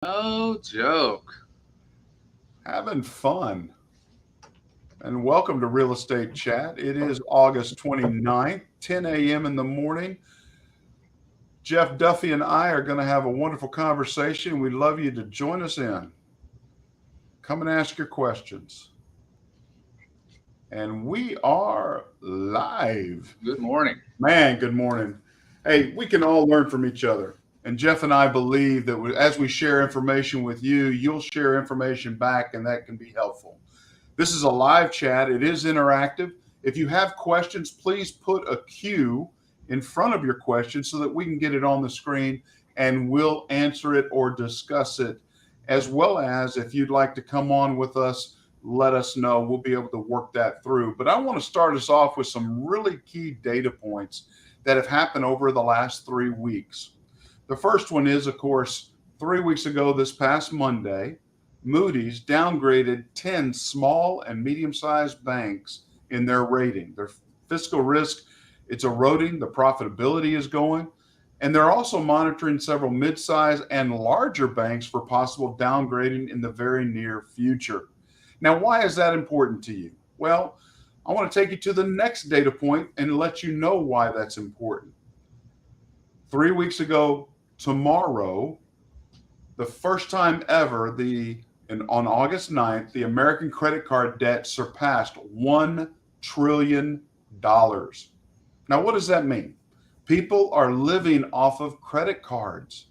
No joke. Having fun. And welcome to Real Estate Chat. It is August 29th, 10 a.m. in the morning. Jeff Duffee and I are going to have a wonderful conversation. We'd love you to join us in. Come and ask your questions. And we are live. Good morning. Man, good morning. Hey, we can all learn from each other. And Jeff and I believe that as we share information with you, you'll share information back, and that can be helpful. This is a live chat. It is interactive. If you have questions, please put a Q in front of your question so that we can get it on the screen and we'll answer it or discuss it. As well as if you'd like to come on with us, let us know. We'll be able to work that through. But I want to start us off with some really key data points that have happened over the last 3 weeks. The first one is, of course, 3 weeks ago, this past Monday, Moody's downgraded 10 small and medium-sized banks in their rating. Their fiscal risk, it's eroding, the profitability is going, and they're also monitoring several mid-sized and larger banks for possible downgrading in the very near future. Now, why is that important to you? Well, I want to take you to the next data point and let you know why that's important. 3 weeks ago tomorrow, the first time ever, on August 9th, the American credit card debt surpassed $1 trillion. Now, what does that mean? People are living off of credit cards.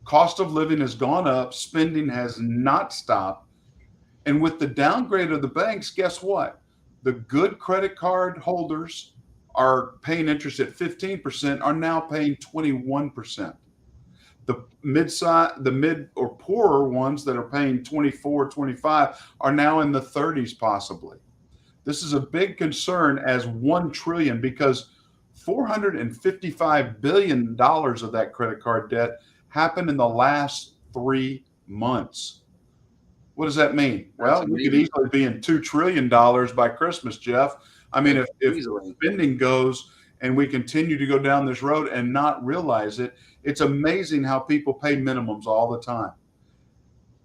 Cost of living has gone up, spending has not stopped. And with the downgrade of the banks, guess what? The good credit card holders are paying interest at 15%, are now paying 21%. The mid or poorer ones that are paying 24, 25 are now in the 30s possibly. This is a big concern as 1 trillion because $455 billion of that credit card debt happened in the last 3 months. What does that mean? Well, we could easily be in $2 trillion by Christmas, Jeff. I mean, if spending goes and we continue to go down this road and not realize it, it's amazing how people pay minimums all the time.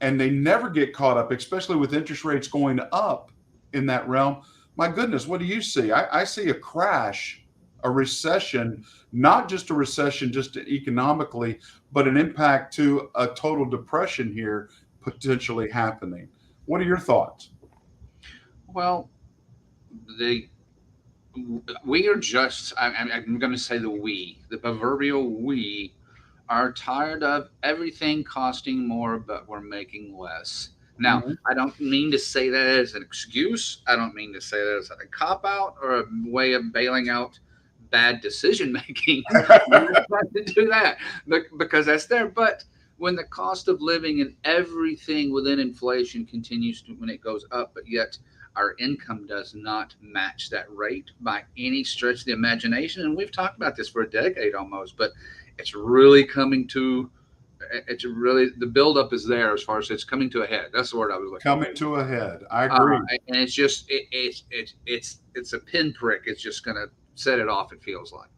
And they never get caught up, especially with interest rates going up in that realm. My goodness, what do you see? I see a crash, a recession, not just a recession just economically, but an impact to a total depression here potentially happening. What are your thoughts? Well, we are just, I'm going to say the proverbial we are tired of everything costing more, but we're making less. Now, Mhm. I don't mean to say that as an excuse. I don't mean to say that as a cop out or a way of bailing out bad decision making. I'm not trying to do that because that's there. But when the cost of living and everything within inflation continues to, when it goes up, but yet our income does not match that rate by any stretch of the imagination. And we've talked about this for a decade almost, but it's really coming to, it's really, the buildup is there as far as it's coming to a head. That's the word I was looking Coming to a head. I agree. and it's just, it's a pinprick. It's just going to set it off. It feels like.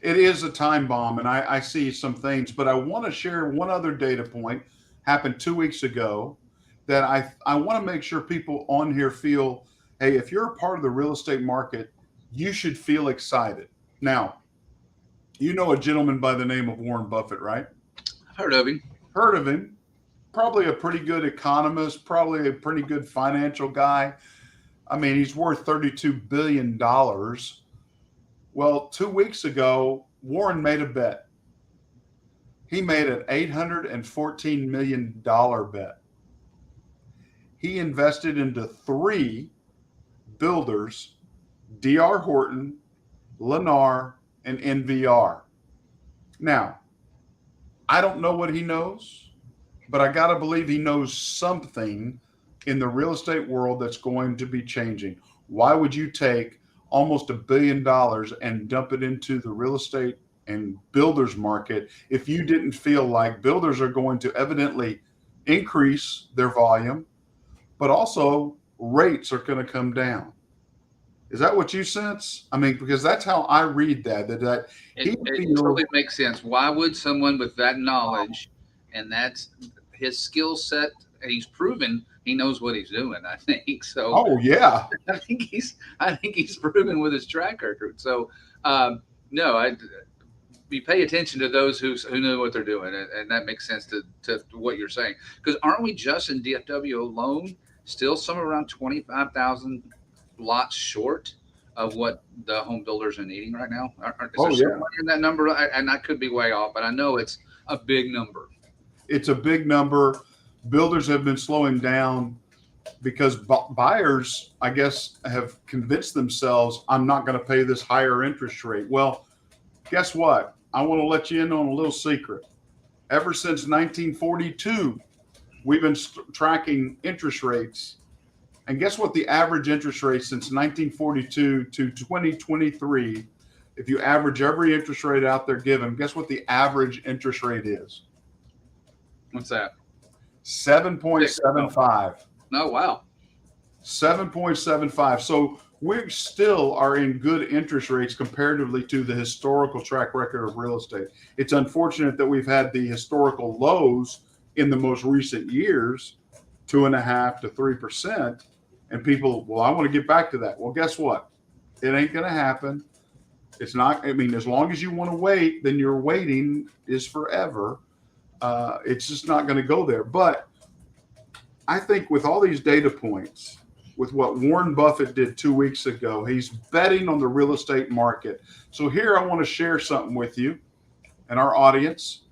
It is a time bomb, and I see some things, but I want to share one other data point happened 2 weeks ago that I want to make sure people on here feel, hey, if you're a part of the real estate market, you should feel excited. Now, you know a gentleman by the name of Warren Buffett, right? I've heard of him. Heard of him. Probably a pretty good economist, probably a pretty good financial guy. I mean, he's worth $32 billion. Well, 2 weeks ago, Warren made a bet. He made an $814 million bet. He invested into 3 builders, D.R. Horton, Lennar, and NVR. Now, I don't know what he knows, but I got to believe he knows something in the real estate world that's going to be changing. Why would you take almost $1 billion and dump it into the real estate and builders market if you didn't feel like builders are going to evidently increase their volume, but also rates are going to come down? Is that what you sense? I mean, because that's how I read that it totally makes sense. Why would someone with that knowledge and that's his skill set, and he's proven he knows what he's doing. I think so. Oh yeah. I think he's proven with his track record. So no, you pay attention to those who know what they're doing, and that makes sense to what you're saying. Because aren't we just in DFW alone still somewhere around 25,000 lots short of what the home builders are needing right now? Is Oh there yeah. somewhere in that number? And I could be way off, but I know it's a big number. It's a big number. Builders have been slowing down because buyers, I guess, have convinced themselves, I'm not going to pay this higher interest rate. Well, guess what? I want to let you in on a little secret. Ever since 1942, we've been tracking interest rates. And guess what the average interest rate since 1942 to 2023, if you average every interest rate out there given, guess what the average interest rate is? What's that? 7.75. Oh, wow. 7.75. So we still are in good interest rates comparatively to the historical track record of real estate. It's unfortunate that we've had the historical lows in the most recent years, 2.5% to 3%. And people, well, I want to get back to that. Well, guess what? It ain't going to happen. It's not, I mean, as long as you want to wait, then your waiting is forever. It's just not going to go there. But I think with all these data points, with what Warren Buffett did 2 weeks ago, he's betting on the real estate market. So here I want to share something with you and our audience,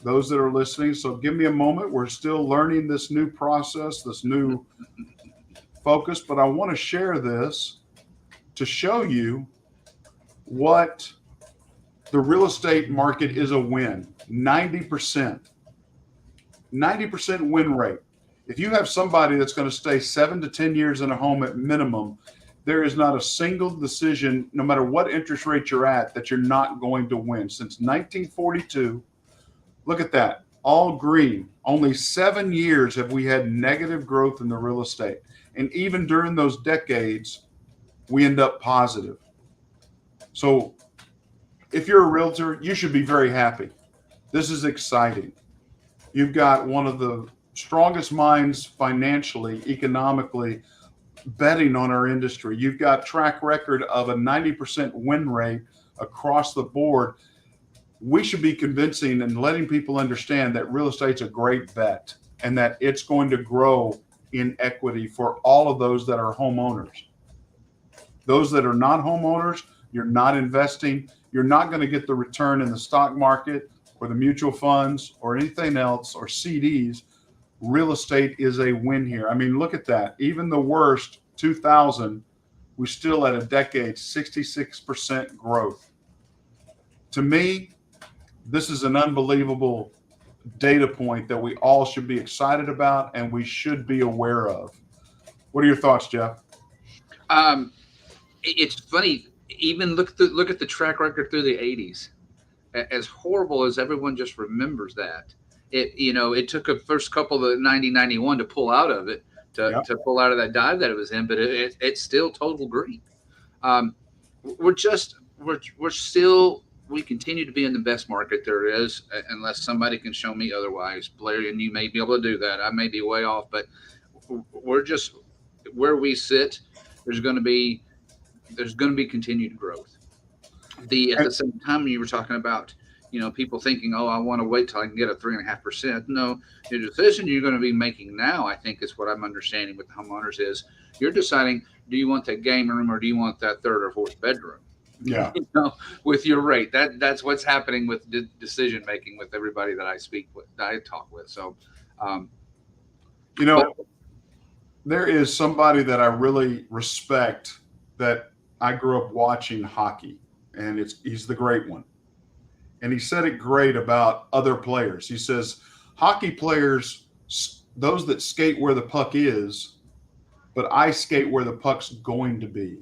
those that are listening. So give me a moment. We're still learning this new process, this new focus, but I want to share this to show you what the real estate market is a win. 90% win rate. If you have somebody that's going to stay 7 to 10 years in a home at minimum, there is not a single decision, no matter what interest rate you're at, that you're not going to win. Since 1942, look at that, all green. Only 7 years have we had negative growth in the real estate. And even during those decades, we end up positive. So if you're a realtor, you should be very happy. This is exciting. You've got one of the strongest minds financially, economically, betting on our industry. You've got track record of a 90% win rate across the board. We should be convincing and letting people understand that real estate's a great bet and that it's going to grow in equity for all of those that are homeowners. Those that are not homeowners, you're not investing, you're not going to get the return in the stock market or the mutual funds or anything else or CDs. Real estate is a win here. I mean, look at that. Even the worst, 2000, we still at a decade, 66% growth. To me, this is an unbelievable data point that we all should be excited about and we should be aware of. What are your thoughts, Jeff? It's funny. Even look at the track record through the 80s. As horrible as everyone just remembers that, it took a first couple of 90-91 to pull out of it, to pull out of that dive that it was in, but it's still total green. We continue to be in the best market there is, unless somebody can show me otherwise. Blair, and you may be able to do that. I may be way off, but we're just where we sit. There's going to be continued growth. At the same time, you were talking about, people thinking, oh, I want to wait till I can get a 3.5%. No, the decision you're going to be making now, I think, is what I'm understanding with the homeowners is you're deciding, do you want that game room or do you want that third or fourth bedroom? Yeah. With your rate, that's what's happening with decision making with everybody that I speak with, that I talk with. So, there is somebody that I really respect that I grew up watching hockey, and he's the great one. And he said it great about other players. He says, hockey players, those that skate where the puck is, but I skate where the puck's going to be.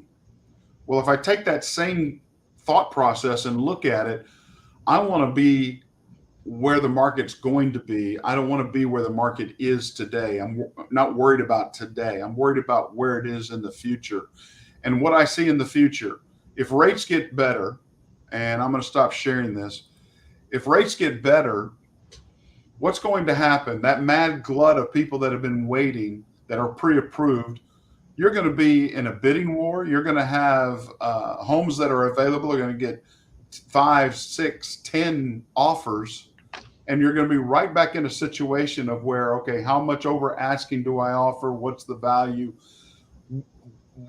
Well, if I take that same thought process and look at it, I want to be where the market's going to be. I don't want to be where the market is today. I'm not worried about today. I'm worried about where it is in the future. And what I see in the future, if rates get better, and I'm going to stop sharing this, if rates get better, what's going to happen? That mad glut of people that have been waiting, that are pre-approved, you're going to be in a bidding war. You're going to have homes that are available are going to get 5, 6, 10 offers, and you're going to be right back in a situation of where, okay, how much over asking do I offer? What's the value?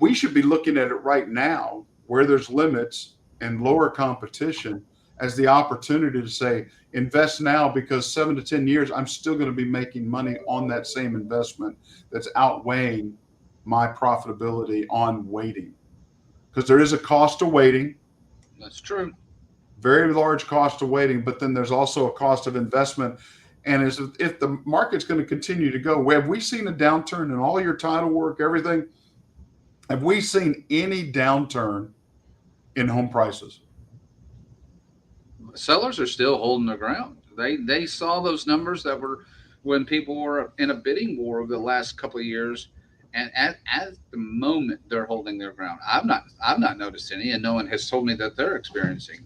We should be looking at it right now where there's limits and lower competition as the opportunity to say, invest now, because 7 to 10 years, I'm still going to be making money on that same investment that's outweighing my profitability on waiting. Because there is a cost to waiting. That's true. Very large cost of waiting, but then there's also a cost of investment. And as if the market's going to continue to go, have we seen a downturn in all your title work, everything? Have we seen any downturn in home prices? Sellers are still holding their ground. They saw those numbers that were when people were in a bidding war over the last couple of years, and at the moment they're holding their ground. I've not noticed any, and no one has told me that they're experiencing.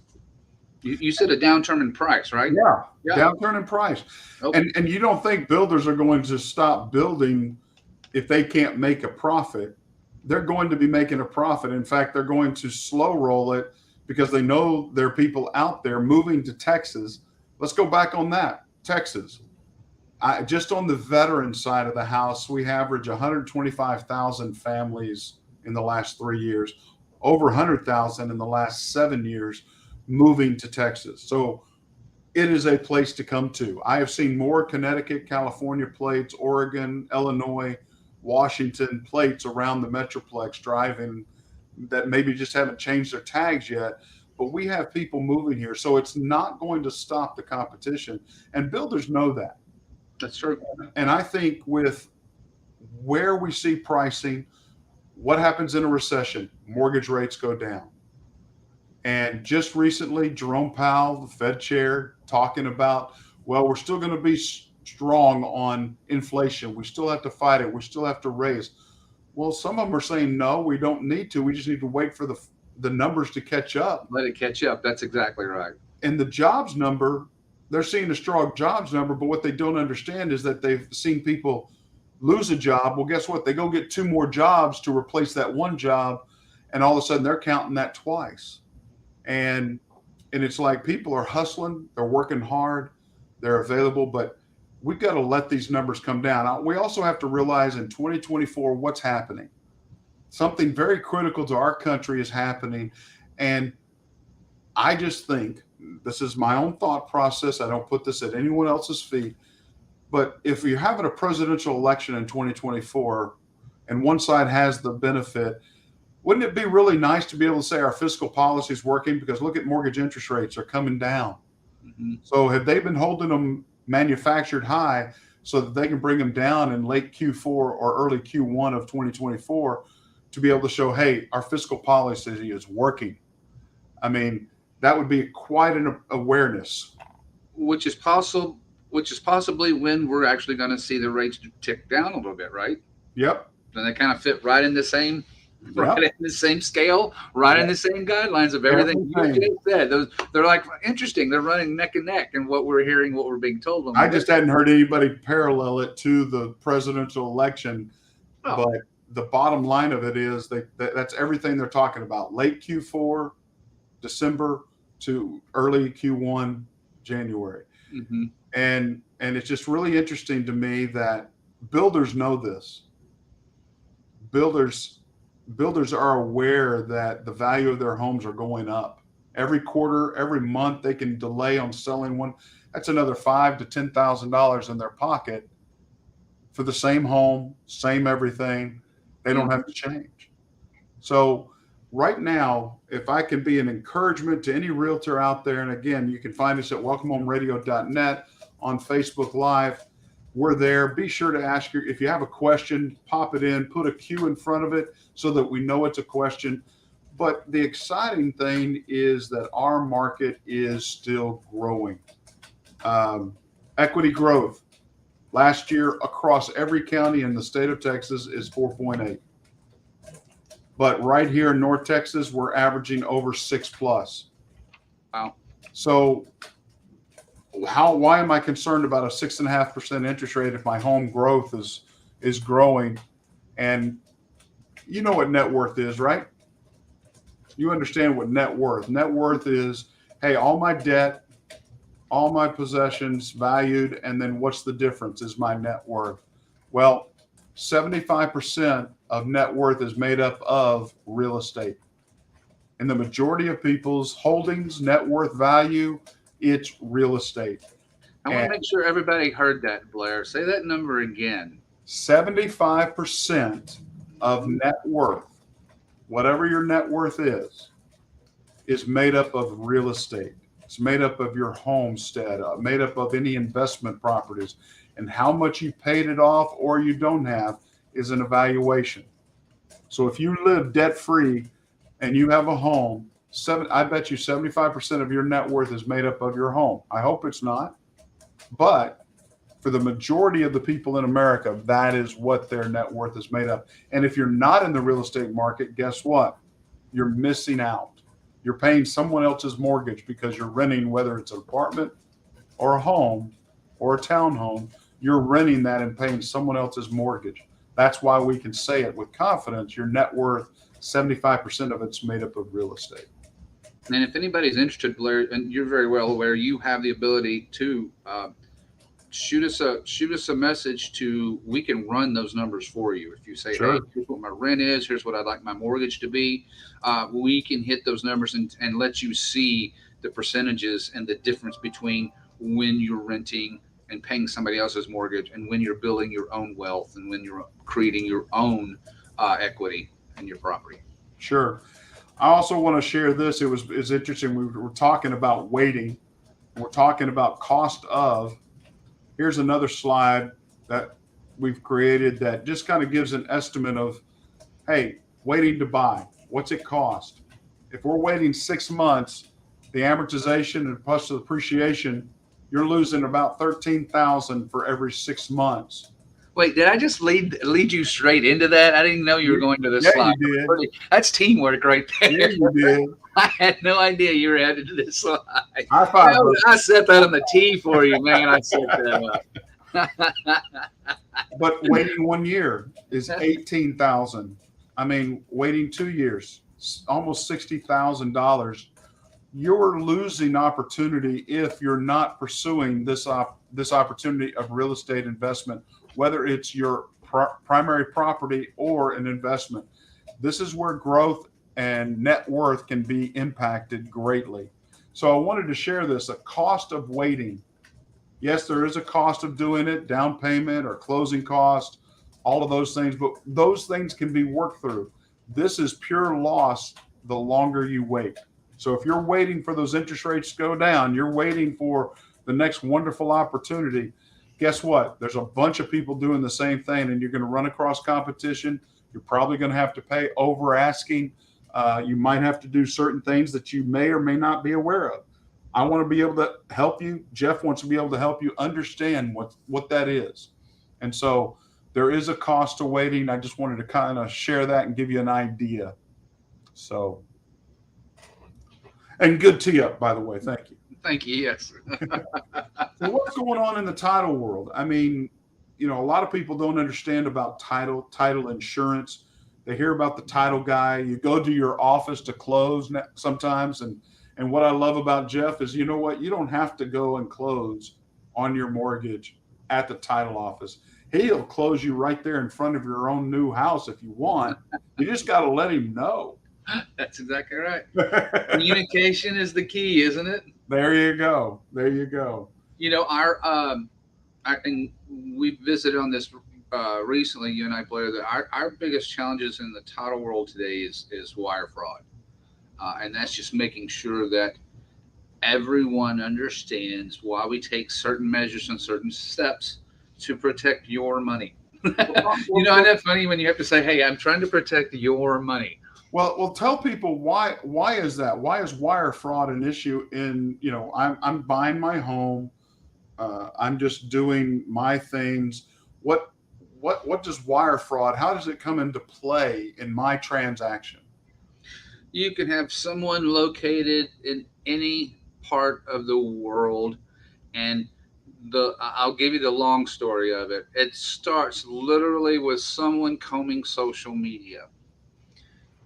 You said a downturn in price, right? Yeah. Downturn in price. Okay. And you don't think builders are going to stop building if they can't make a profit. They're going to be making a profit. In fact, they're going to slow roll it because they know there are people out there moving to Texas. Let's go back on that. Texas. Just on the veteran side of the house, we average 125,000 families in the last 3 years, over 100,000 in the last 7 years moving to Texas. So it is a place to come to. I have seen more Connecticut, California plates, Oregon, Illinois, Washington plates around the Metroplex driving that maybe just haven't changed their tags yet. But we have people moving here. So it's not going to stop the competition. And builders know that. That's true. And I think with where we see pricing, what happens in a recession? Mortgage rates go down. And just recently, Jerome Powell, the Fed chair, talking about, well, we're still going to be strong on inflation. We still have to fight it. We still have to raise. Well, some of them are saying, no, we don't need to. We just need to wait for the numbers to catch up. Let it catch up. That's exactly right. And the jobs number, they're seeing a strong jobs number, but what they don't understand is that they've seen people lose a job. Well, guess what? They go get 2 more jobs to replace that one job, and all of a sudden they're counting that twice. And it's like people are hustling, they're working hard, they're available, but we've got to let these numbers come down. We also have to realize in 2024 what's happening. Something very critical to our country is happening. And I just think, this is my own thought process, I don't put this at anyone else's feet, but if you're having a presidential election in 2024 and one side has the benefit, wouldn't it be really nice to be able to say our fiscal policy is working? Because look at mortgage interest rates are coming down. Mm-hmm. So have they been holding them manufactured high so that they can bring them down in late Q4 or early Q1 of 2024 to be able to show, hey, our fiscal policy is working? I mean, that would be quite an awareness. Which is possibly when we're actually going to see the rates tick down a little bit, right? Yep. And they kind of fit right in the same right in the same scale, right in the same guidelines of everything you just said. They're like interesting. They're running neck and neck in what we're hearing, what we're being told. I just hadn't heard anybody parallel it to the presidential election. Oh. But the bottom line of it is that's everything they're talking about. Late Q4, December to early Q1, January. Mm-hmm. And it's just really interesting to me that builders know this. Builders are aware that the value of their homes are going up. Every quarter, every month, they can delay on selling one. That's another $5,000 to $10,000 in their pocket for the same home, same everything. They don't have to change. So right now, if I can be an encouragement to any realtor out there, and again, you can find us at welcomehomeradio.net, on Facebook Live. We're there. Be sure to ask if you have a question, pop it in, put a Q in front of it so that we know it's a question. But the exciting thing is that our market is still growing. Equity growth last year across every county in the state of Texas is 4.8. But right here in North Texas, we're averaging over 6+. Wow. So why am I concerned about a 6.5% interest rate if my home growth is growing? And you know what net worth is, right? You understand what net worth. Net worth is, hey, all my debt, all my possessions valued, and then what's the difference is my net worth. Well, 75% of net worth is made up of real estate. And the majority of people's holdings, net worth value, it's real estate. I want to make sure everybody heard that, Blair. Say that number again. 75% of net worth, whatever your net worth is made up of real estate. It's made up of your homestead, made up of any investment properties. And how much you paid it off or you don't have is an evaluation. So if you live debt-free and you have a home, I bet you 75% of your net worth is made up of your home. I hope it's not. But for the majority of the people in America, that is what their net worth is made up. And if you're not in the real estate market, guess what? You're missing out. You're paying someone else's mortgage because you're renting, whether it's an apartment or a home or a townhome, you're renting that and paying someone else's mortgage. That's why we can say it with confidence. Your net worth, 75% of it's made up of real estate. And if anybody's interested, Blair, and you're very well aware, you have the ability to shoot us a message we can run those numbers for you. If you say, Sure. Hey, here's what my rent is, here's what I'd like my mortgage to be, we can hit those numbers and let you see the percentages and the difference between when you're renting and paying somebody else's mortgage and when you're building your own wealth and when you're creating your own equity in your property. Sure. I also want to share this. It's interesting. We were talking about waiting. We're talking about cost of. Here's another slide that we've created that just kind of gives an estimate of, hey, waiting to buy. What's it cost? If we're waiting 6 months, the amortization and plus the appreciation, you're losing about $13,000 for every 6 months. Wait, did I just lead you straight into that? I didn't know you were going to this slide. You did. That's teamwork right there. Yeah, you did. I had no idea you were headed to this slide. I set that on the tee for you, man. I set that up. But waiting 1 year is $18,000. I mean, waiting 2 years, almost $60,000. You're losing opportunity if you're not pursuing this opportunity of real estate investment, whether it's your primary property or an investment. This is where growth and net worth can be impacted greatly. So I wanted to share this, a cost of waiting. Yes, there is a cost of doing it, down payment or closing cost, all of those things, but those things can be worked through. This is pure loss the longer you wait. So if you're waiting for those interest rates to go down, you're waiting for the next wonderful opportunity, guess what? There's a bunch of people doing the same thing, and you're going to run across competition. You're probably going to have to pay over asking. You might have to do certain things that you may or may not be aware of. I want to be able to help you. Jeff wants to be able to help you understand what that is. And so there is a cost to waiting. I just wanted to kind of share that and give you an idea. So, and good tee up, by the way. Thank you. Thank you. Yes. So what's going on in the title world? I mean, a lot of people don't understand about title insurance. They hear about the title guy. You go to your office to close sometimes. And what I love about Jeff is, you know what? You don't have to go and close on your mortgage at the title office. He'll close you right there in front of your own new house if you want. You just got to let him know. That's exactly right. Communication is the key, isn't it? There you go. There you go. And we visited on this recently, you and I, Blair, that our biggest challenges in the title world today is wire fraud. And that's just making sure that everyone understands why we take certain measures and certain steps to protect your money. Isn't that funny when you have to say, hey, I'm trying to protect your money? Well, tell people why is that? Why is wire fraud an issue I'm buying my home. I'm just doing my things. What does wire fraud, how does it come into play in my transaction? You can have someone located in any part of the world And I'll give you the long story of it. It starts literally with someone combing social media.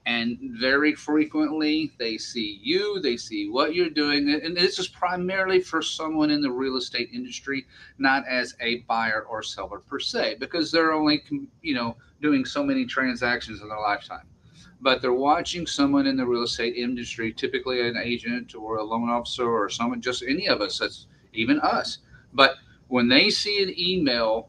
And very frequently they see you, they see what you're doing. And this is primarily for someone in the real estate industry, not as a buyer or seller per se, because they're only, doing so many transactions in their lifetime. But they're watching someone in the real estate industry, typically an agent or a loan officer or someone, just any of us, that's even us. But when they see an email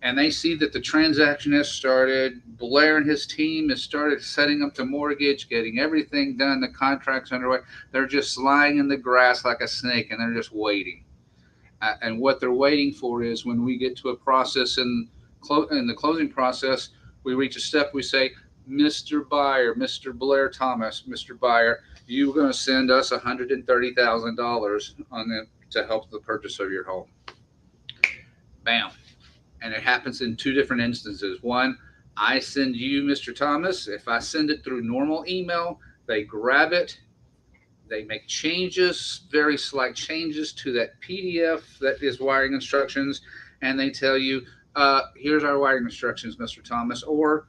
and they see that the transaction has started, Blair and his team has started setting up the mortgage, getting everything done, the contract's underway, they're just lying in the grass like a snake and they're just waiting. And what they're waiting for is when we get to a process in the closing process, we reach a step, we say, Mr. Buyer, Mr. Blair Thomas, Mr. Buyer, you're going to send us $130,000 to help the purchase of your home. Bam. And it happens in two different instances. One, I send you, Mr. Thomas. If I send it through normal email, they grab it, they make changes, very slight changes to that PDF that is wiring instructions, and they tell you, here's our wiring instructions, Mr. Thomas. Or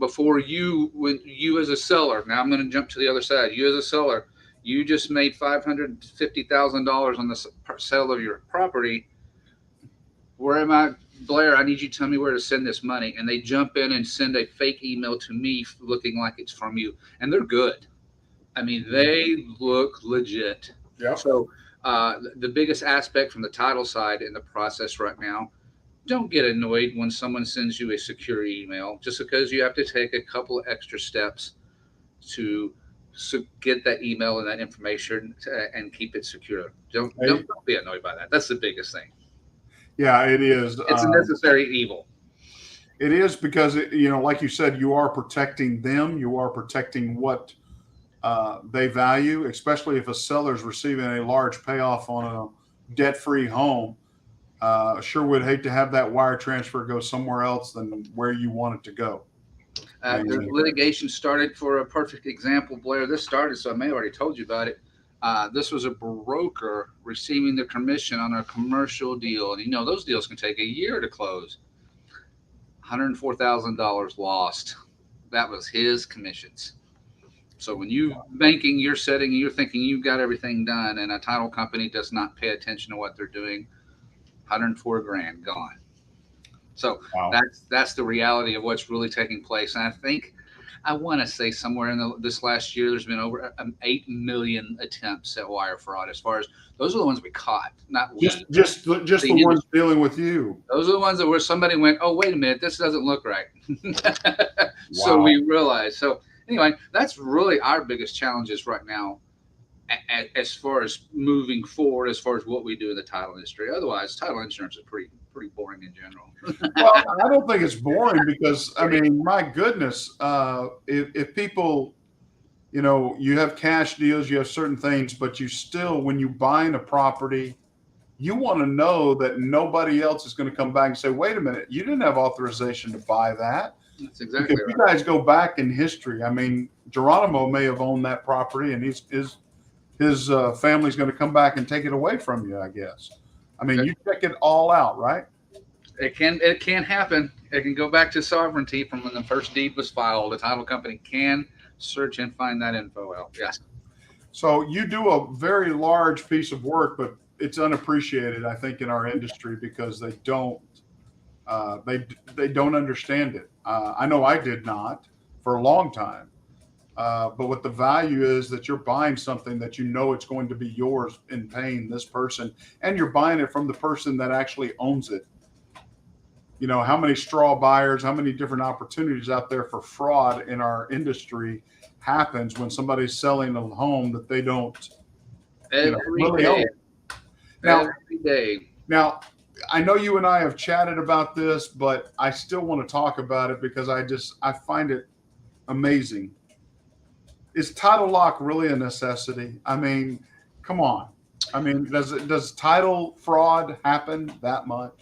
before when you as a seller, now I'm going to jump to the other side. You as a seller, you just made $550,000 on the sale of your property. Where am I, Blair? I need you to tell me where to send this money. And they jump in and send a fake email to me looking like it's from you. And they're good. I mean, they look legit. Yeah. So the biggest aspect from the title side in the process right now, don't get annoyed when someone sends you a secure email just because you have to take a couple of extra steps to get that email and that information and keep it secure. Don't be annoyed by that. That's the biggest thing. Yeah, it is. It's a necessary evil. It is because, like you said, you are protecting them. You are protecting what they value, especially if a seller is receiving a large payoff on a debt-free home. Sure would hate to have that wire transfer go somewhere else than where you want it to go. The litigation started, for a perfect example, Blair. This started, so I may have already told you about it. This was a broker receiving the commission on a commercial deal. And those deals can take a year to close. $104,000 lost. That was his commissions. So when you banking, you're thinking you've got everything done, and a title company does not pay attention to what they're doing. $104,000 gone. So wow. That's the reality of what's really taking place. And I want to say somewhere in this last year, there's been over 8 million attempts at wire fraud. As far as those are the ones we caught, not just the ones dealing with you. Those are the ones where somebody went, oh, wait a minute, this doesn't look right. So we realized. So anyway, that's really our biggest challenges right now, as far as moving forward, as far as what we do in the title industry. Otherwise, title insurance is pretty boring in general. Well, I don't think it's boring because, I mean, my goodness, if people, you have cash deals, you have certain things, but you still, when you buying a property, you want to know that nobody else is going to come back and say, wait a minute, you didn't have authorization to buy that. That's exactly right. You guys go back in history. I mean, Geronimo may have owned that property, and his family's going to come back and take it away from you, I guess. I mean, you check it all out, right? It can happen. It can go back to sovereignty from when the first deed was filed. The title company can search and find that info out. Yes. So you do a very large piece of work, but it's unappreciated, I think, in our industry because they don't understand it. I know I did not for a long time. But what the value is that you're buying something that it's going to be yours in paying this person, and you're buying it from the person that actually owns it. How many straw buyers, how many different opportunities out there for fraud in our industry happens when somebody's selling a home that they don't really own. Every day. Now, I know you and I have chatted about this, but I still want to talk about it because I find it amazing. Is title lock really a necessity? I mean, come on. I mean, does title fraud happen that much?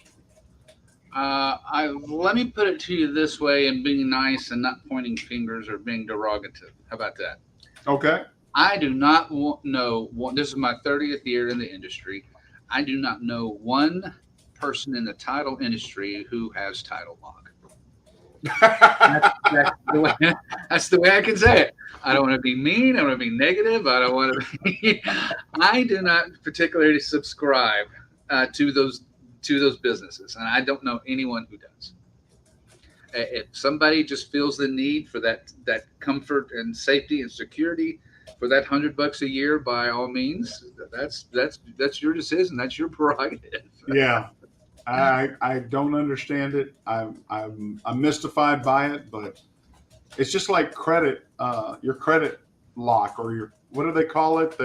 Let me put it to you this way, and being nice and not pointing fingers or being derogative. How about that? Okay. I do not know. This is my 30th year in the industry. I do not know one person in the title industry who has title lock. That's the way, that's the way I can say it. I don't want to be mean. I don't want to be negative. I don't want to be. I do not particularly subscribe to those businesses, and I don't know anyone who does. If somebody just feels the need for that comfort and safety and security for that $100 a year, by all means, that's your decision. That's your prerogative. Yeah. I don't understand it. I'm mystified by it, but it's just like credit, your credit lock, or your, what do they call it?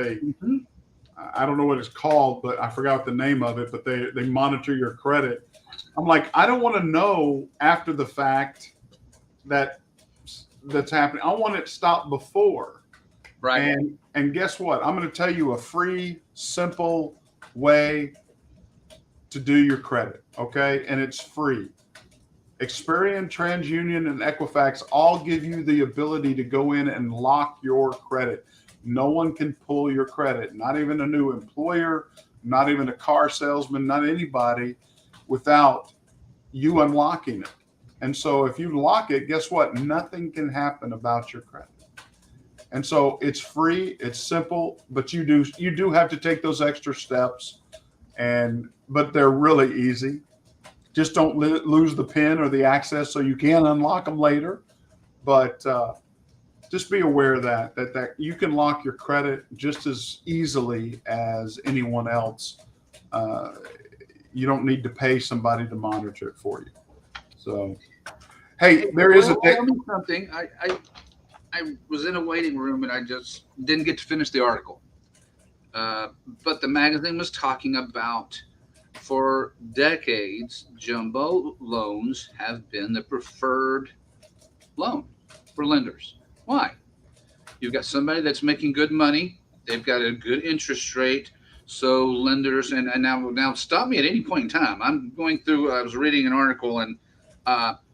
I don't know what it's called, but I forgot the name of it, but they monitor your credit. I'm like, I don't want to know after the fact that's happening. I want it stopped before. Right. And guess what? I'm going to tell you a free, simple way to do your credit, okay? And it's free. Experian, TransUnion, and Equifax all give you the ability to go in and lock your credit. No one can pull your credit, not even a new employer, not even a car salesman, not anybody, without you unlocking it. And so if you lock it, guess what? Nothing can happen about your credit. And so it's free, it's simple, but you do have to take those extra steps, but they're really easy. Just don't lose the PIN or the access so you can unlock them later. But just be aware that you can lock your credit just as easily as anyone else. You don't need to pay somebody to monitor it for you. So, hey, there is something. I was in a waiting room and I just didn't get to finish the article. But the magazine was talking about, for decades, jumbo loans have been the preferred loan for lenders. Why? You've got somebody that's making good money. They've got a good interest rate. So lenders, and now stop me at any point in time. I'm going through, I was reading an article, and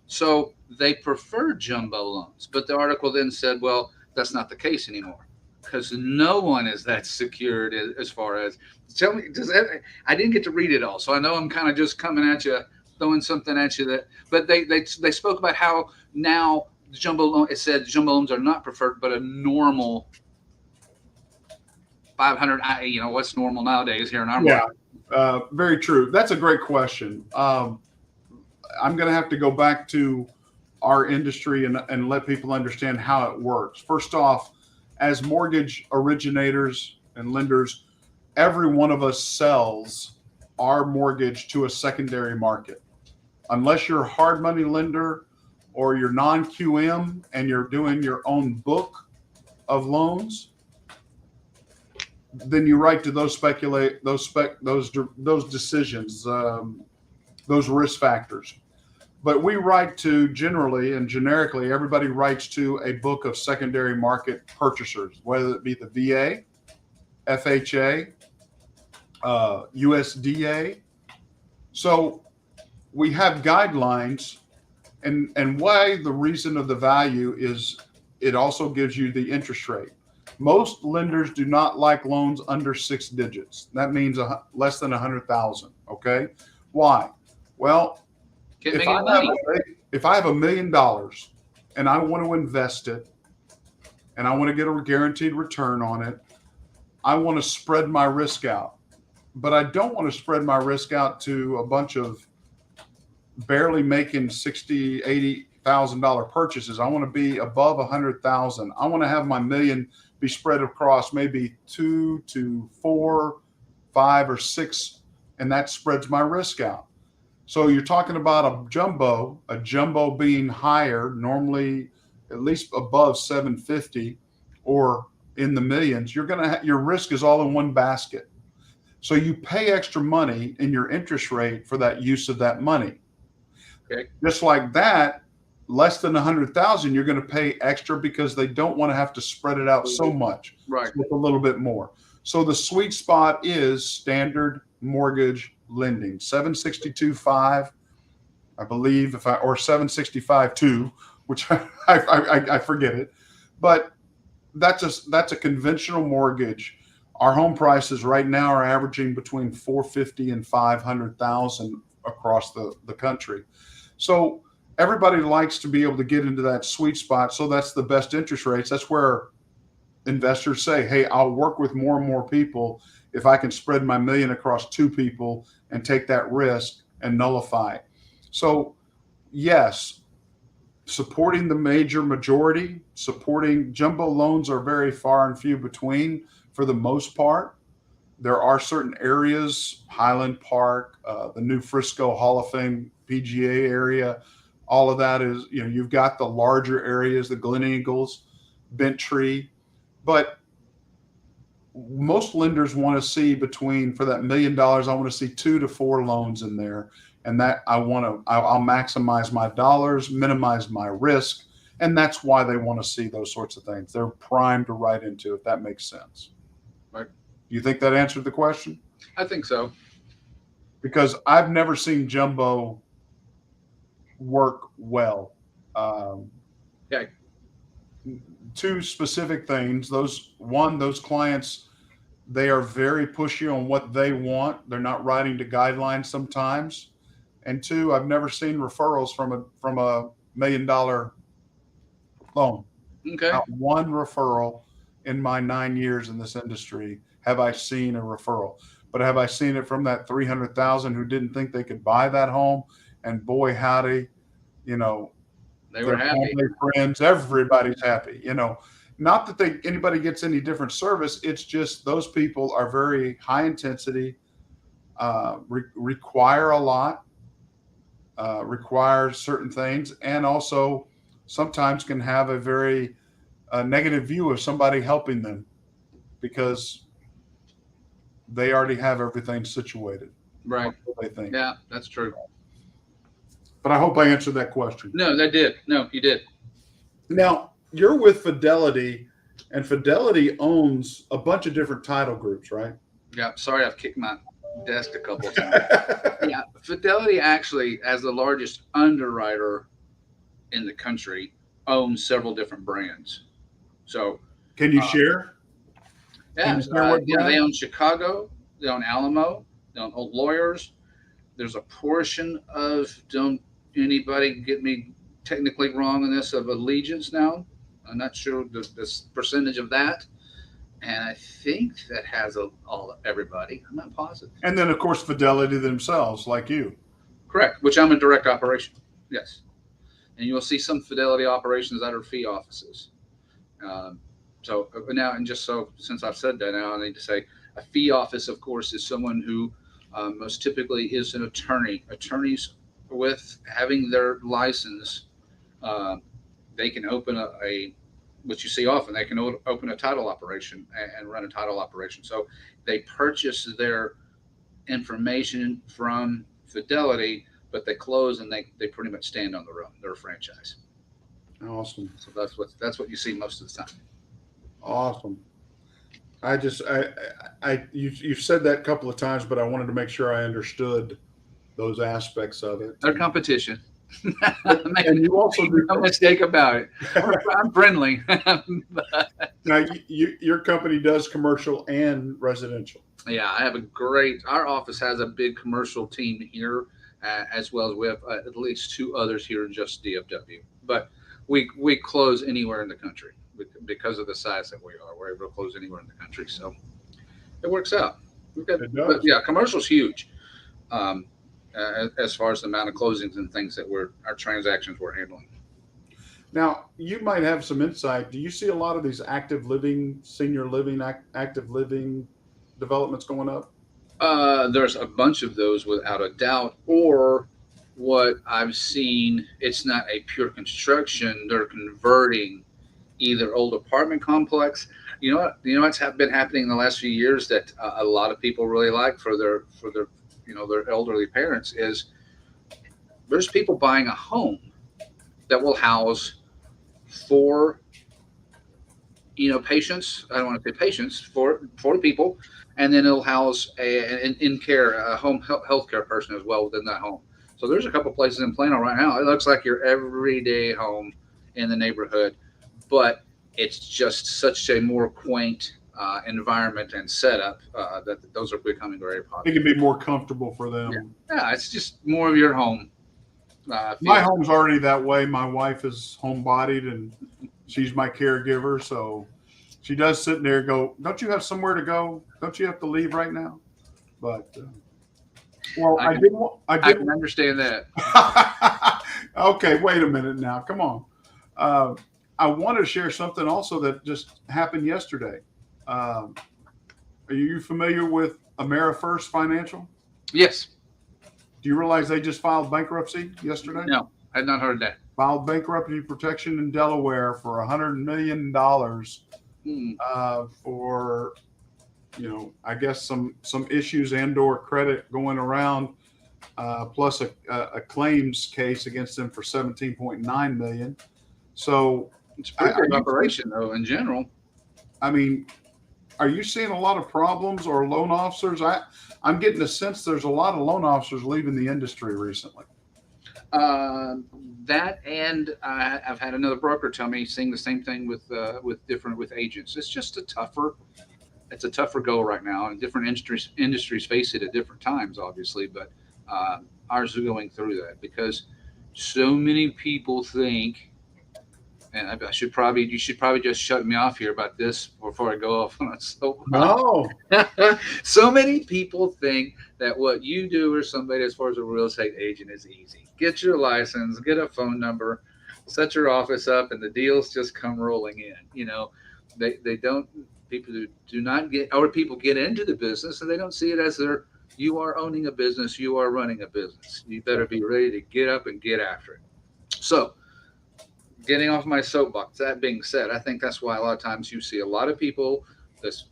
so they prefer jumbo loans. But the article then said, well, that's not the case anymore, because no one is that secured as far as, tell me, I didn't get to read it all. So I know I'm kind of just coming at you, throwing something at you but they spoke about how now jumbo loan, it said jumbo loans are not preferred, but a normal 500, what's normal nowadays here in our market? Very true. That's a great question. I'm going to have to go back to our industry and let people understand how it works. First off, as mortgage originators and lenders, every one of us sells our mortgage to a secondary market. Unless you're a hard money lender or you're non-QM and you're doing your own book of loans, then you write to those decisions, those risk factors. But we write to, generally and generically, everybody writes to a book of secondary market purchasers, whether it be the VA, FHA, USDA. So we have guidelines, and why the reason of the value is it also gives you the interest rate. Most lenders do not like loans under 6 digits. That means less than 100,000. Okay, why? Well, if I have $1 million and I want to invest it and I want to get a guaranteed return on it, I want to spread my risk out. But I don't want to spread my risk out to a bunch of barely making $60,000, $80,000 purchases. I want to be above 100,000. I want to have my $1 million be spread across maybe 2 to 4, 5, or 6, and that spreads my risk out. So you're talking about a jumbo being higher, normally at least above 750 or in the millions. You're gonna your risk is all in one basket. So you pay extra money in your interest rate for that use of that money. Okay. Just like that, less than 100,000, you're going to pay extra because they don't want to have to spread it out so much. Right. With a little bit more. So the sweet spot is standard mortgage lending, 762.5, I believe, or 765.2, which I forget it, but that's a conventional mortgage Our home prices right now are averaging between 450 and 500,000 across the country. So everybody likes to be able to get into that sweet spot. So that's the best interest rates. That's where investors say, hey, I'll work with more and more people if I can spread my million across two people and take that risk and nullify. So yes, supporting the majority, supporting jumbo loans are very far and few between for the most part. There are certain areas, Highland Park, the new Frisco Hall of Fame PGA area, all of that is, you've got the larger areas, the Glen Eagles, Bent Tree, but most lenders want to see for that $1 million, I want to see 2 to 4 loans in there. And that I'll maximize my dollars, minimize my risk. And that's why they want to see those sorts of things. They're primed to write into, if that makes sense. Right. Do you think that answered the question? I think so. Because I've never seen jumbo work well. Yeah. 2 specific things. Those clients, they are very pushy on what they want. They're not writing to guidelines sometimes. And 2, I've never seen referrals from a $1 million loan. Okay. Not one referral in my 9 years in this industry have I seen a referral. But have I seen it from that 300,000 who didn't think they could buy that home? And boy, howdy, they were happy. Family, friends, everybody's happy. Not that anybody gets any different service. It's just those people are very high intensity, require a lot, require certain things, and also sometimes can have a very negative view of somebody helping them because they already have everything situated. Right. They think. Yeah, that's true. But I hope I answered that question. No, that did. No, you did. Now, you're with Fidelity, and Fidelity owns a bunch of different title groups, right? Yeah. Sorry, I've kicked my desk a couple of times. Yeah. Fidelity actually, as the largest underwriter in the country, owns several different brands. So can you share? Yeah. They own Chicago. They own Alamo. They own Old Lawyers. There's a portion of, don't anybody get me technically wrong on this, of Allegiance now. I'm not sure the percentage of that. And I think that has everybody. I'm not positive. And then, of course, Fidelity themselves, like you. Correct, which I'm in direct operation. Yes. And you'll see some Fidelity operations that are fee offices. So now, and just so, since I've said that now, I need to say a fee office, of course, is someone who most typically is an attorney. Attorneys, with having their license, they can open which you see often, they can open a title operation and run a title operation. So they purchase their information from Fidelity, but they close and they pretty much stand on their own. They're a franchise. Awesome. So that's what you see most of the time. Awesome. You've said that a couple of times, but I wanted to make sure I understood those aspects of it. Their competition. And you also do no mistake about it. I'm friendly. Now, your company does commercial and residential. Yeah, our office has a big commercial team here, as well as we have at least 2 others here in just DFW. But we close anywhere in the country because of the size that we are. We're able to close anywhere in the country, so it works out. It does. But yeah, commercial's huge. As far as the amount of closings and things that our transactions we're handling. Now, you might have some insight. Do you see a lot of these active living, senior living, active living developments going up? There's a bunch of those without a doubt. Or what I've seen, it's not a pure construction. They're converting either old apartment complex. You know what's been happening in the last few years that a lot of people really like for their their elderly parents is there's people buying a home that will house 4 patients. I don't want to say patients, 4 people, and then it'll house a home healthcare person as well within that home. So there's a couple places in Plano right now. It looks like your everyday home in the neighborhood, but it's just such a more quaint environment and setup, that those are becoming very It popular. can be more comfortable for them. Yeah, it's just more of your home. My Feel. home's already that way. My wife is homebodied and she's my caregiver. So she does sit there and go, "Don't you have somewhere to go? Don't you have to leave right now?" But well, I can, I I did. can understand that. Okay, wait a minute now. Come on. Uh, I want to share something also that just happened yesterday. Um, are you familiar with AmeriFirst Financial? Yes. Do you realize they just filed bankruptcy yesterday? No, I had not heard that. Filed bankruptcy protection in Delaware for $100 million Hmm. for, I guess some issues and/or credit going around, plus a claims case against them for 17.9 million. So, It's a pretty good operation, though, in general. I mean, are you seeing a lot of problems or loan officers? I'm getting the sense there's a lot of loan officers leaving the industry recently. Uh, that and I've had another broker tell me seeing the same thing with agents. It's a tougher go right now, and different industries face it at different times, obviously. But ours are going through that because so many people think. And you should probably just shut me off here about this before I go off on a soapbox. No. So many people think that what you do or somebody as far as a real estate agent is easy. Get your license, get a phone number, set your office up, and the deals just come rolling in. They don't. People who do not get, or people get into the business and they don't see it as you are owning a business, you are running a business. You better be ready to get up and get after it. So, getting off my soapbox. That being said, I think that's why a lot of times you see a lot of people.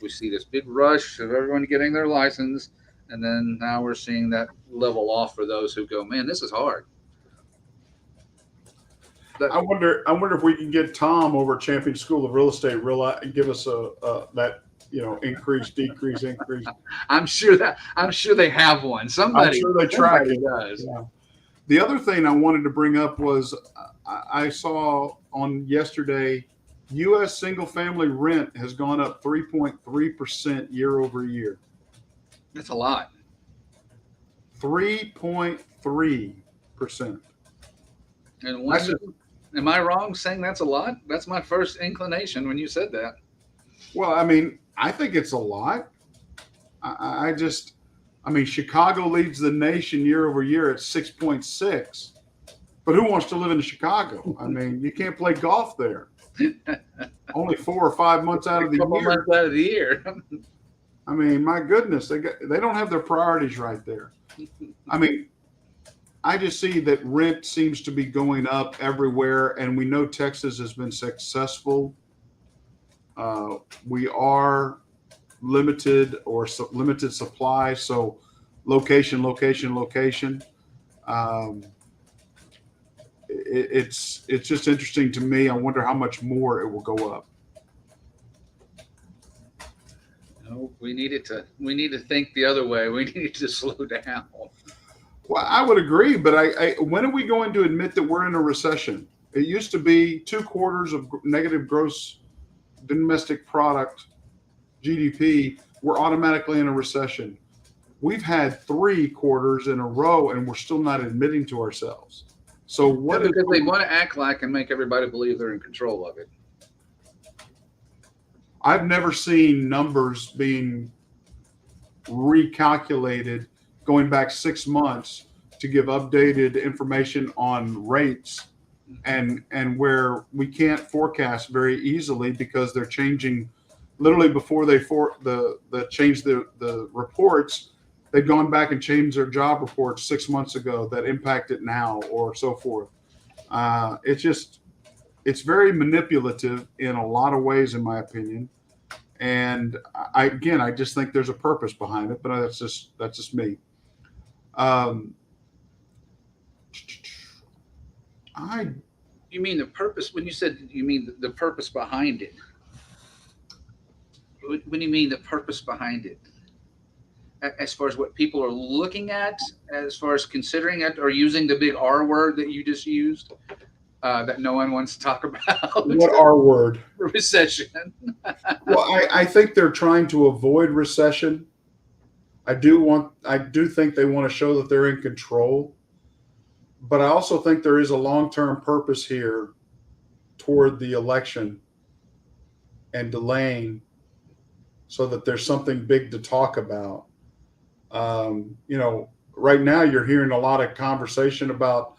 We see this big rush of everyone getting their license, and then now we're seeing that level off for those who go, "Man, this is hard." I wonder if we can get Tom over at Champion School of Real Estate give us that increase, decrease, increase. I'm sure they have one. I'm sure they track somebody it. does. Yeah. The other thing I wanted to bring up was I saw on yesterday, U.S. single family rent has gone up 3.3% year over year. That's a lot. 3.3%. And am I wrong saying that's a lot? That's my first inclination when you said that. Well, I mean, I think it's a lot. I mean, Chicago leads the nation year over year at 6.6. But who wants to live in Chicago? I mean, you can't play golf there. Only 4 or 5 months out of the year. Months out of the year. I mean, my goodness, they don't have their priorities right there. I mean, I just see that rent seems to be going up everywhere, and we know Texas has been successful. We are limited supply, so location. It's just interesting to me. I wonder how much more it will go up. No, we need to think the other way. We need to slow down. Well, I would agree, but when are we going to admit that we're in a recession? It used to be 2 quarters of negative gross domestic product, GDP. We're automatically in a recession. We've had 3 quarters in a row, and we're still not admitting to ourselves. So what? Because they want to act like and make everybody believe they're in control of it. I've never seen numbers being recalculated going back 6 months to give updated information on rates and where we can't forecast very easily because they're changing literally before they change the reports. They've gone back and changed their job reports 6 months ago that impact it now or so forth. It's very manipulative in a lot of ways, in my opinion. And I just think there's a purpose behind it, but that's just me. You mean the purpose when you said you mean the purpose behind it? What do you mean the purpose behind it? As far as what people are looking at, as far as considering it, or using the big R word that you just used? that no one wants to talk about. What R word? Recession. Well, I think they're trying to avoid recession. I do think they want to show that they're in control, but I also think there is a long-term purpose here toward the election and delaying so that there's something big to talk about. Right now you're hearing a lot of conversation about,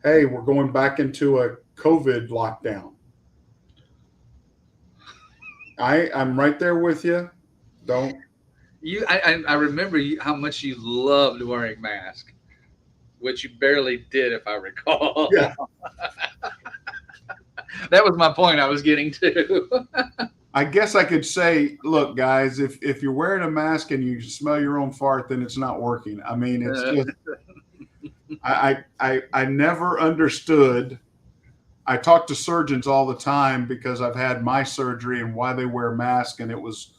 hey, we're going back into a COVID lockdown. I'm right there with you. I remember how much you loved wearing masks, which you barely did, if I recall. Yeah. That was my point I was getting to. I guess I could say, look, guys, if you're wearing a mask and you smell your own fart, then it's not working. I mean, it's just, I never understood. I talk to surgeons all the time because I've had my surgery and why they wear masks, and it was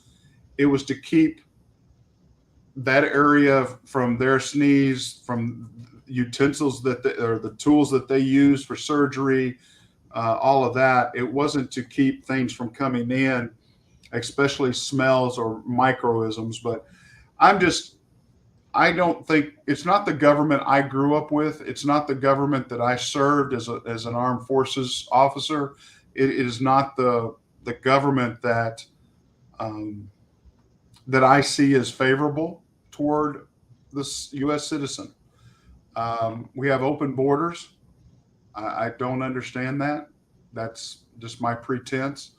to keep that area from their sneeze, from utensils or the tools that they use for surgery, all of that. It wasn't to keep things from coming in, especially smells or microisms. But I don't think it's not the government I grew up with. It's not the government that I served as an armed forces officer. It is not the government that I see as favorable toward this U.S. citizen. We have open borders. I don't understand that. That's just my pretense.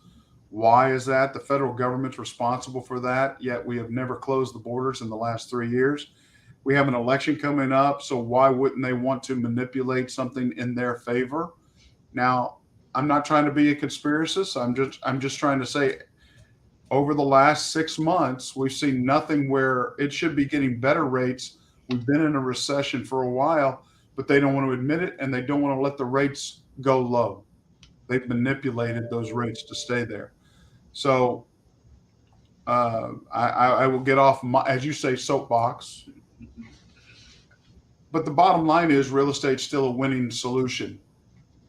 Why is that? The federal government's responsible for that, yet we have never closed the borders in the last 3 years. We have an election coming up, so why wouldn't they want to manipulate something in their favor? Now, I'm not trying to be a conspiracist. I'm just trying to say, over the last 6 months, we've seen nothing where it should be getting better rates. We've been in a recession for a while, but they don't want to admit it, and they don't want to let the rates go low. They've manipulated those rates to stay there. So I will get off, as you say, soapbox. But the bottom line is real estate's still a winning solution.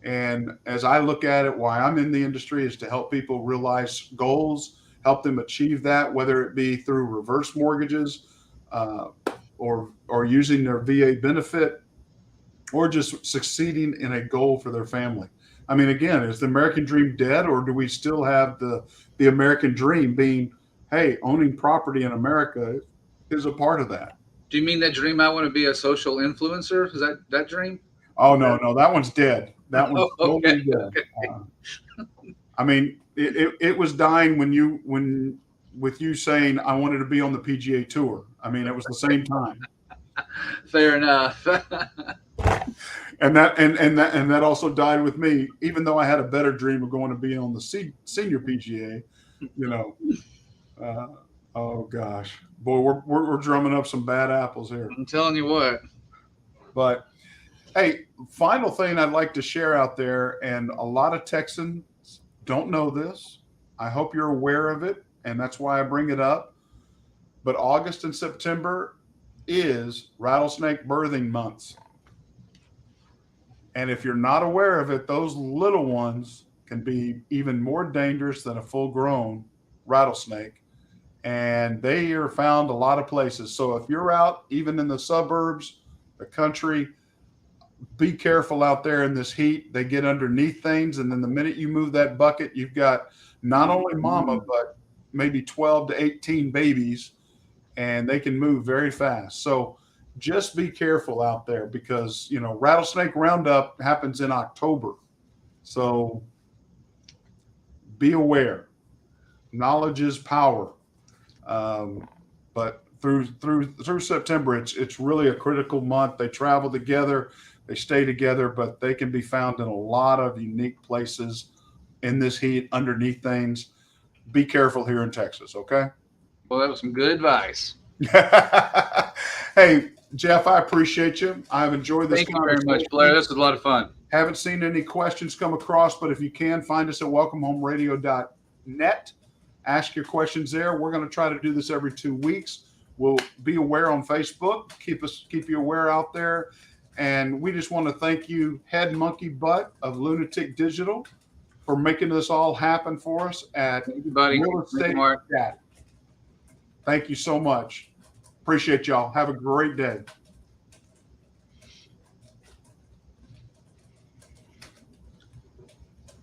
And as I look at it, why I'm in the industry is to help people realize goals, help them achieve that, whether it be through reverse mortgages or using their VA benefit, or just succeeding in a goal for their family. I mean, again, is the American dream dead, or do we still have the American dream being, hey, owning property in America is a part of that? Do you mean that dream? I want to be a social influencer. Is that dream? Oh, no, that one's dead. That one's okay. totally dead. Okay. I mean, it was dying with you saying I wanted to be on the PGA Tour. I mean, it was the same time. Fair enough. And that also died with me, even though I had a better dream of going to be on the senior PGA. Oh gosh, boy, we're drumming up some bad apples here. I'm telling you what. But hey, final thing I'd like to share out there, and a lot of Texans don't know this. I hope you're aware of it, and that's why I bring it up. But August and September is rattlesnake birthing months. And if you're not aware of it, those little ones can be even more dangerous than a full-grown rattlesnake. And they are found a lot of places. So if you're out, even in the suburbs, the country, be careful out there in this heat. They get underneath things. And then the minute you move that bucket, you've got not only mama, but maybe 12 to 18 babies, and they can move very fast. So just be careful out there because, rattlesnake roundup happens in October. So be aware. Knowledge is power. But through September, it's really a critical month. They travel together, they stay together, but they can be found in a lot of unique places in this heat, underneath things. Be careful here in Texas, okay? Well, that was some good advice. Hey, Jeff, I appreciate you. I've enjoyed this. Thank you very much, Blair. This was a lot of fun. Haven't seen any questions come across, but if you can, find us at welcomehomeradio.net. Ask your questions there. We're going to try to do this every 2 weeks. We'll be aware on Facebook. Keep you aware out there. And we just want to thank you, Head Monkey Butt of Lunatic Digital, for making this all happen for us at Thank you, buddy. Real Estate Chat. Thank you so much. Appreciate y'all. Have a great day.